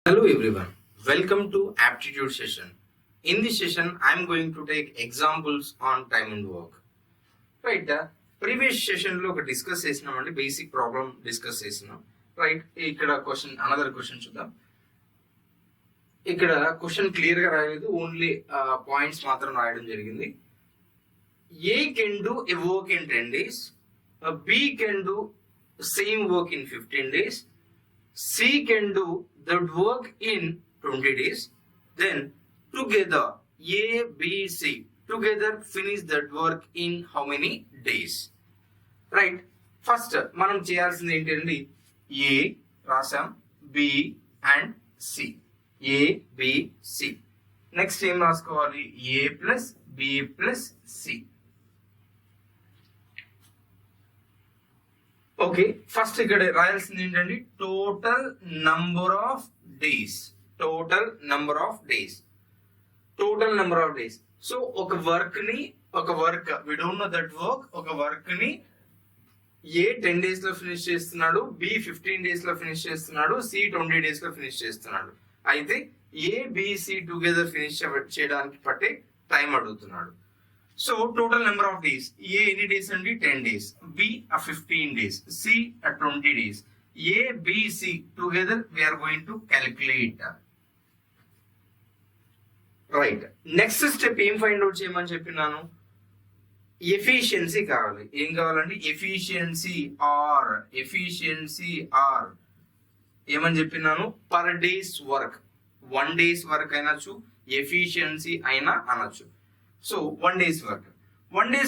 Hello everyone, welcome to aptitude session. In this session, I am going to take examples on time and work. Right, previous session లో ఒక discuss చేసినామండి, basic problem discuss చేసినాం. Right, ఇక్కడ question another question చూద్దాం. ఇక్కడ question clear గా రాయలేదు, only points మాత్రం రాయడం జరిగింది. A can do a work in 10 days, B can do same work in 15 days, C can do that work in 20 days, then together A, B, C together finish that work in how many days? Right, first మనం చేయాల్సింది ఏంటండి, A రాసాం, B and C, A, B, C. Next ఏం రాసుకోవాలి, A plus B plus C. Okay, first ఇక్కడ రాయాల్సింది ఏంటంటే total number of days. So ఒక work we don't know that work, ఒక వర్క్ ని ఏ 10 days లో ఫినిష్ చేస్తున్నాడు, బి 15 days లో ఫినిష్ చేస్తున్నాడు, సి 20 days లో ఫినిష్ చేస్తున్నాడు. అయితే ఏ బిసి టుగెదర్ ఫినిష్ చేయడానికి పట్టే టైం అడుగుతున్నాడు. So total number of days, A ఎన్ని డేస్ అండి, 10 days, B 15 days, C 20 days, A BC together we're going to calculate. Right, next step ఏం ఫైండ్ అవుట్ చేయమని చెప్పినాను, ఎఫిషియన్సీ కావాలి. ఏం కావాలండి, ఎఫిషియన్సీ ఆర్ ఏమని చెప్పినాను, per days work, 1 days work అనొచ్చు, ఎఫిషియన్సీ అయినా అనొచ్చు. సో 1 days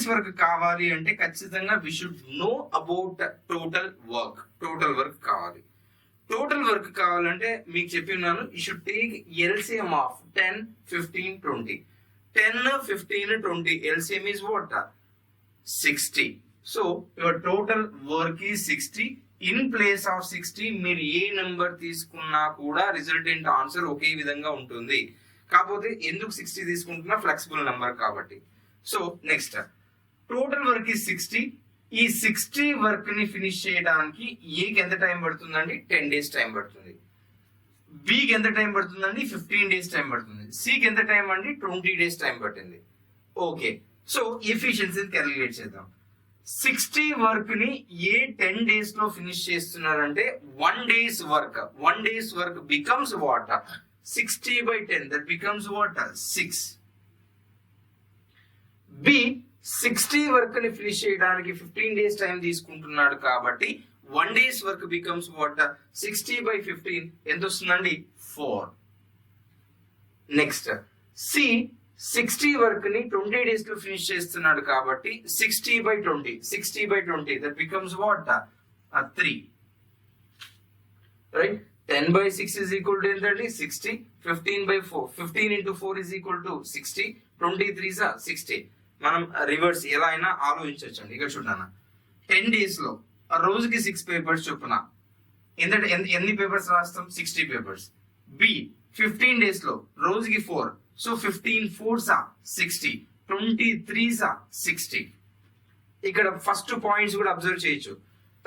వర్క్ కావాలి అంటే ఖచ్చితంగా we should know about total work కావాలి. టోటల్ వర్క్ కావాలంటే మీకు చెప్పినాను, you should take LCM of 10, 15, 20. 10, 15, 20 LCM is what? 60. So your total work is 60. In place of 60 మీరు ఏ నెంబర్ తీసుకున్నా కూడా రిజల్టెంట్ ఆన్సర్ ఒకే విధంగా ఉంటుంది. కాకపోతే ఎందుకు 60 తీసుకుంటున్నా, ఫ్లెక్సిబుల్ నెంబర్ కాబట్టి. సో నెక్స్ట్ టోటల్ వర్క్ ఈ 60. ఈ 60 వర్క్ ని ఫినిష్ చేయడానికి ఏకి ఎంత టైం పడుతుందండి, 10 days టైం పడుతుంది. బికి ఎంత టైం పడుతుందండి, 15 days టైం పడుతుంది. సికి ఎంత టైం అండి, 20 days టైం పట్టింది. ఓకే, సో ఎఫిషియన్సీని క్యాలిక్యులేట్ చేద్దాం. 60 వర్క్ ని ఏ 10 days లో ఫినిష్ చేస్తున్నారంటే 1 day's work becomes what, 60 by 10, that becomes what, 6. B 60 work ని ఫినిష్ చేయడానికి 15 days టైం తీసుకుంటున్నాడు కాబట్టి 1 day's work becomes what, 60 by 15 ఎంత వస్తుందండి, 4. నెక్స్ట్ C 60 వర్క్ ని 20 days లో ఫినిష్ చేస్తున్నాడు కాబట్టి 60 by 20 that becomes what, 3. Right, 10 by 6 is equal to ఎంతండి, 60. 15 by 4, 15 into 4 is equal to 60. 23 is 60. మనం రివర్స్ ఎలా అయినా ఆలోచించండి. ఇక్కడ చూడన్నా, 10 days లో రోజుకి 6 papers చొప్పున ఎన్ని పేపర్స్ రాస్తాం, 60 papers. బి 15 days లో రోజుకి 4, సో 15 4s 60, 23s 60. ఇక్కడ ఫస్ట్ పాయింట్స్ కూడా అబ్జర్వ్ చేయొచ్చు.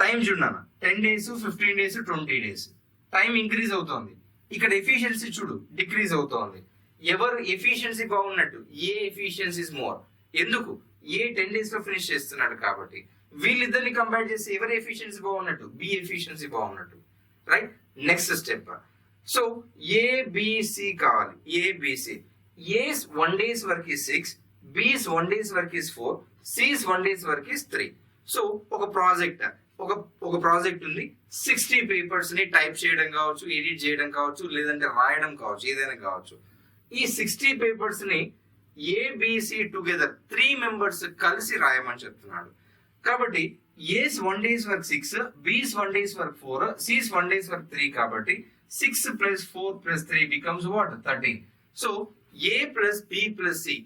టైం చూడన్నా, 10 days, 15 days, 20 days. Time increase అవుతోంది. ఇక్కడ ఎఫిషియన్సీ చూడు డిక్రీజ్ అవుతోంది. ఎవరు ఎఫిషియన్సీ బాగున్నట్టు, ఏ ఎఫిషియన్సీ ఇస్ మోర్. ఎందుకు, ఏ 10 days లో ఫినిష్ చేస్తున్నాడు కాబట్టి. వీళ్ళిద్దరిని కంపేర్ చేసి ఎవరి ఎఫిషియన్సీ బాగున్నట్టు, బి ఎఫిషియన్సీ బాగున్నట్టు. Right, next step. So ABC కావాలి, ABC. A's 1 days work is 6, B's 1 days work is 4, C's 1 days work is 3. So ఒక ప్రాజెక్ట్ ఉంది, 60 papers ని టైప్ చేయడం కావచ్చు, ఎడిట్ చేయడం కావచ్చు, లేదంటే రాయడం కావచ్చు, ఏదైనా కావచ్చు. ఈ 60 papers ని ఏబిసి టుగెదర్ 3 members కలిసి రాయమని చెప్తున్నాడు. కాబట్టి A's 1 days work 6, B's 1 days work 4, C's 1 days work 3 కాబట్టి 6 plus 4 plus 3 becomes what, 13. So A plus B plus C,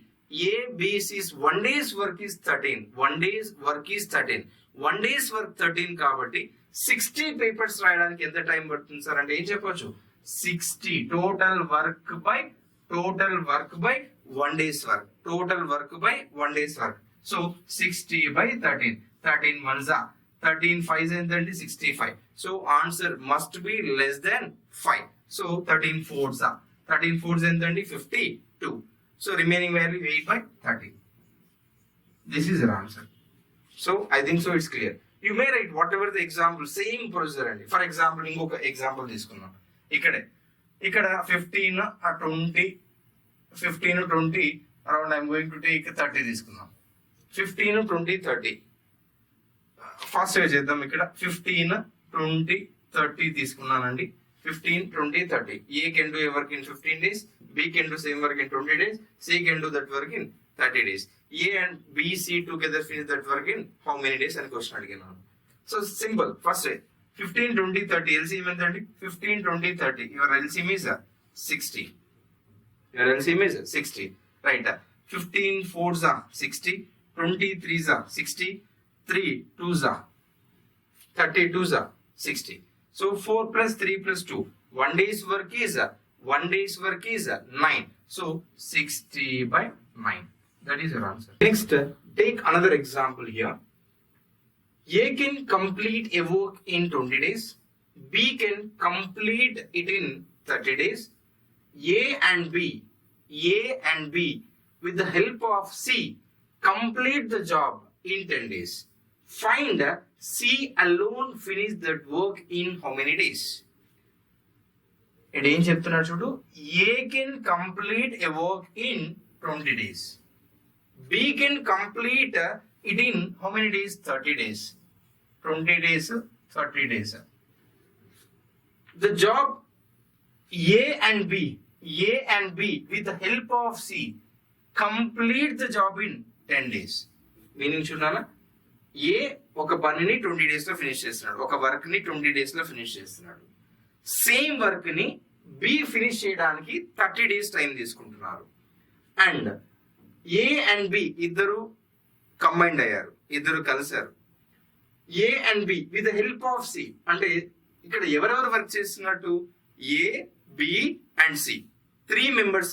ABC's 1 days work is 13. 1 days work is 13. 1 days work 13 కాబట్టి 60 papers రాయడానికి ఎంత time పడుతుంది sir అంటే ఏం చెప్పొచ్చు, 60 total work by 1 days work, total work by 1 days work. So 60 by 13, 13 1s 13 5s ఎంతండి, 65. So answer must be less than 5. So 13 fours are 13 fours ఎంతండి 52. So remaining value 8/30. This is your answer. So I think so it's clear. You may right what ever the example, same procedure అండి. For example ఇంకొక example తీసుకుందాం. ఇక్కడ 15 20 around I'm going to take 30 తీసుకుందాం. 15 20 30 fast గా చేద్దాం. ఇక్కడ 15 20 30 తీసుకున్నానండి. 15 20 30. A can do a work in 15 days, B can do same work in 20 days, C can do that work in 30 days. A and B, C together finish that work in how many days అని question అడిగినాను. So simple. First 15 20 30 LCM ఎంతండి? 15 20 30. Your LCM is 60. Your LCM is 60. Right. 15 4s are 60, 20 3s are 60, 3 2s are 32s are 60. So 4 plus 3 plus 2. 1 day's work is 9. So 60/9. That is your answer. Next, take another example here. A can complete a work in 20 days. B can complete it in 30 days. A and B with the help of C complete the job in 10 days. Find C alone finish that work in how many days? And ఏం చెప్తున్నాడు చూడు. A can complete a work in 20 days. B can complete it in how many days? 30 days. 20 days, 30 days. The job A and B with the help of C complete the job in 10 days. Meaning చూడాలా? ఏ ఒక పనిని 20 days లో finish చేస్తున్నాడు, ఒక work ని 20 days లో finish చేస్తున్నాడు. Same work ని బి ఫినిష్ చేయడానికి 30 days టైం తీసుకుంటున్నారు. అండ్ ఏ అండ్ బి ఇద్దరు కంబైండ్ అయ్యారు, ఇద్దరు కలిశారు. A and B with the help of C, అంటే ఇక్కడ ఎవరెవరు వర్క్ చేస్తున్నట్టు? A B and C 3 members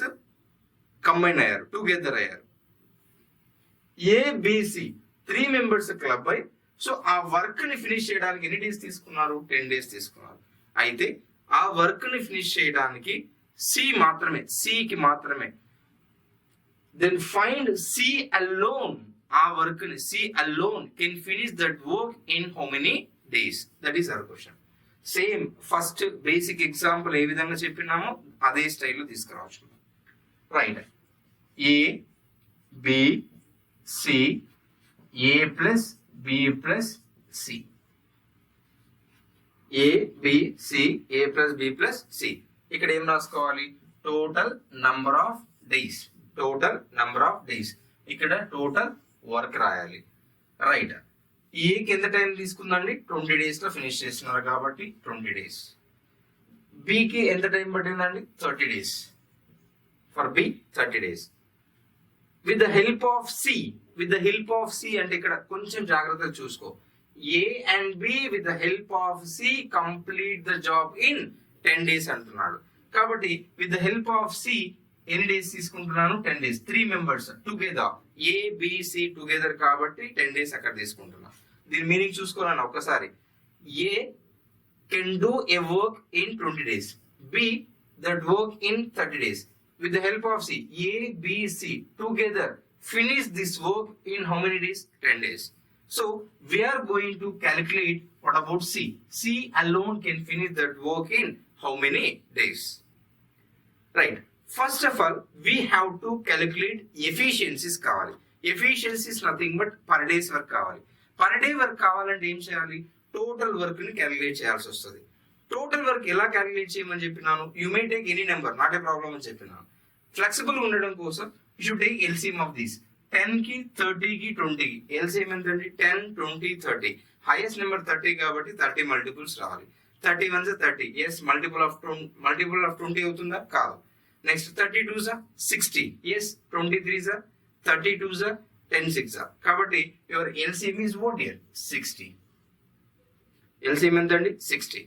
combine అయ్యారు, టుగెదర్ అయ్యారు. ఏబిసి 3 members క్లబ్ అయ్యి సో ఆ వర్క్ ని ఫినిష్ చేయడానికి ఎన్ని డేస్ తీసుకున్నారు? 10 days తీసుకున్నారు. అయితే ఆ వర్క్ ని ఫినిష్ చేయడానికి సికి మాత్రమే then find C alone, ఆ వర్క్ ని C alone can finish that work in how many days? That is our question. Same first basic example ఏ విధంగా చెప్పినామో అదే స్టైల్లో తీసుకురావచ్చు. Right. A B C, A plus B plus C, A B C, A plus B plus C. ఇక్కడ ఏం రాసుకోవాలి? Total number of days, ఇక్కడ టోటల్ వర్క్ రాయాలి. రైట్. ఏకి ఎంత టైం తీసుకుందండి? 20 days లో ఫినిష్ చేస్తున్నారు కాబట్టి 20 days. బికి ఎంత టైం పట్టిందండి? 30 days. For B 30 days. With the help of C అంటే ఇక్కడ కొంచెం జాగ్రత్తగా చూసుకో. A and B with the help of C complete the job in 10 days అంటున్నాడు. కాబట్టి with the help of C ఎన్ని డేస్ తీసుకుంటున్నాను? 10 days. 3 members together, ABC together కాబట్టి 10 days అక్కడ తీసుకుంటున్నాను. దీని మీనింగ్ చూసుకోవాలన్నా ఒక్కసారి. A can do A work in 20 days, B that work in 30 days. With the help of C, A, B, C together finish this work in how many days? 10 days. So we are going to calculate what about C. C alone can finish that work in how many days? Right. First of all, we have to calculate efficiencies కావాలి. Efficiencies nothing but per day's work కావాలి. Per day work కావాలంటే ఏం చేయాలి? Total work ని calculate చేయాల్సి వస్తుంది. Total work ఎలా calculate చేయమని చెప్పినాను? You may take any number, not a problem అని చెప్పినాను. ఫ్లెక్సిబుల్ ఉండడం కోసం you should take LCM of these. 10 కి 30 కి 20 కి ఎల్సిఎం ఎంతండి? 10 20 30. హైయెస్ట్ నెంబర్ 30 కాబట్టి 30 మల్టిపుల్స్ రావాలి. 30 1 30. ఎస్, మల్టిపుల్ ఆఫ్ 20 అవుతుందా? కాదు. నెక్స్ట్ 32 60. ఎస్, 23 32 10 6. కాబట్టి your LCM is what here? 60. LCM ఎంతండి? 60.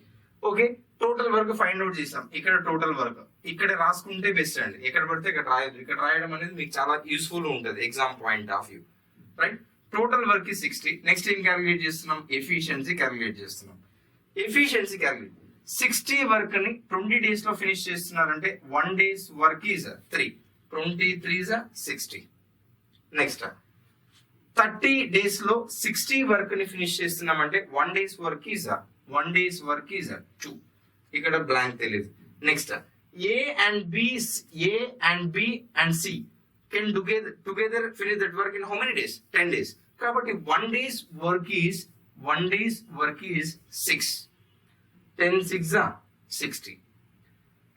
Okay, total work find out చేసాం. ఇక్కడ టోటల్ వర్క్ ఇక్కడ రాసుకుంటే బెస్ట్ అండి. ఎక్కడ పడితే ఇక్కడ రాయదు. ఇక్కడ రాయడం అనేది మీకు చాలా యూస్ఫుల్ ఉంటుంది exam point of view. Right. Total work 60. Next ఏం క్యాలిక్యులేట్ చేస్తున్నాం? ఎఫిషియన్సీ క్యాలిక్యులేట్ చేస్తున్నాం. ఎఫిషియన్సీ క్యాలిక్యులేట్ 60 వర్క్ ని 20 days లో ఫినిష్ చేస్తున్నారంటే 1 days work is 3, 23 is 60. Next 30 days లో 60 వర్క్ ని ఫినిష్ చేస్తున్నామంటే 1 days వర్క్ ఈజ్ 2. ఇక్కడ బ్లాంక్ తెలియదు. Next A and B and C can together finish that work in how many days? 10 days. కాబట్టి 1 day's work is 6. 10 6 are 60.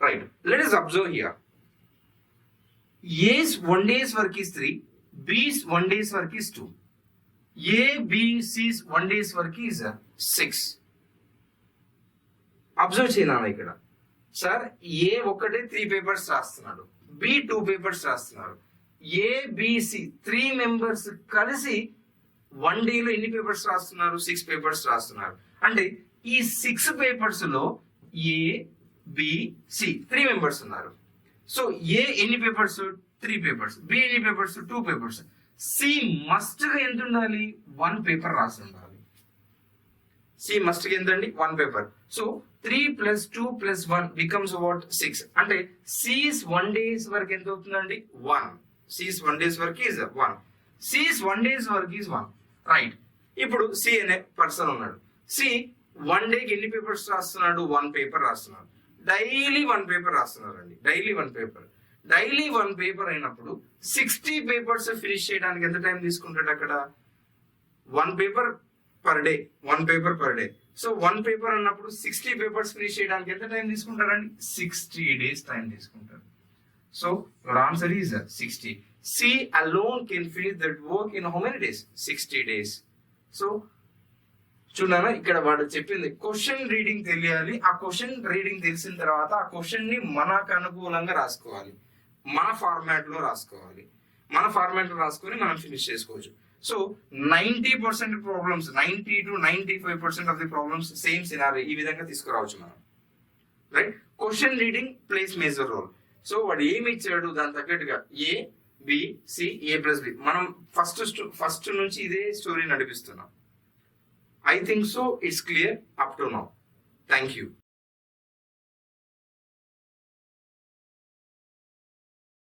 Right. Let us observe here. A's 1 day's work is 3. B's 1 day's work is 2. A, B, C's 1 day's work is 6. Observe చేయాలి ఇక్కడ. Sir ఏ ఒకటే 3 papers రాస్తున్నాడు, B 2 papers రాస్తున్నారు. ABC 3 members కలిసి 1 day లో ఎన్ని papers రాస్తున్నారు? 6 papers రాస్తున్నారు. అంటే ఈ 6 పేపర్స్ లో ఏ బి సి 3 members ఉన్నారు. సో ఏ ఎన్ని పేపర్స్? 3 పేపర్స్. బి ఎన్ని పేపర్స్? 2 పేపర్స్. సి మస్ట్ గా ఎంత ఉండాలి? 1 పేపర్ రాసి ఉండాలి. సి మస్ట్ గా ఎంతండి? 1 paper. So 3 plus 2 plus 1 becomes what? 6. అంటే C's 1 days work ఎంత అవుతుందండి? 1. C's 1 days work is 1. C's 1 days work is 1. Right. ఇప్పుడు సి అనే పర్సన్ ఉన్నాడు. సి 1 day ఎన్ని పేపర్స్ రాస్తున్నాడు? 1 పేపర్ రాస్తున్నాడు. డైలీ 1 పేపర్ రాస్తున్నారండి. డైలీ 1 పేపర్ అయినప్పుడు 60 పేపర్స్ ఫినిష్ చేయడానికి ఎంత టైం తీసుకుంటాడు? అక్కడ 1 paper per day. So 1 paper అన్నప్పుడు 60 పేపర్స్ ఫినిష్ చేయడానికి ఎంత టైం తీసుకుంటారండి? 60 days టైం తీసుకుంటారు. So your answer is 60. C alone can finish that work in how many days? 60 days. So చూడనా ఇక్కడ వాడు చెప్పింది క్వశ్చన్ రీడింగ్ తెలియాలి. ఆ క్వశ్చన్ రీడింగ్ తెలిసిన తర్వాత ఆ క్వశ్చన్ ని మనకు అనుకూలంగా రాసుకోవాలి, మన ఫార్మాట్ లో రాసుకొని మనం ఫినిష్ చేసుకోవచ్చు. So 90% problems, 90 to 95% of the problems same scenario ఈ విధంగా తీసుకురావచ్చు మనం. Right. Question reading plays major role. So వాడు ఏమి ఇచ్చాడు దాని తగ్గట్టుగా A B C A plus B మనం ఫస్ట్ నుంచి ఇదే స్టోరీ నడిపిస్తున్నాం. I think so it's clear up to now. Thank you.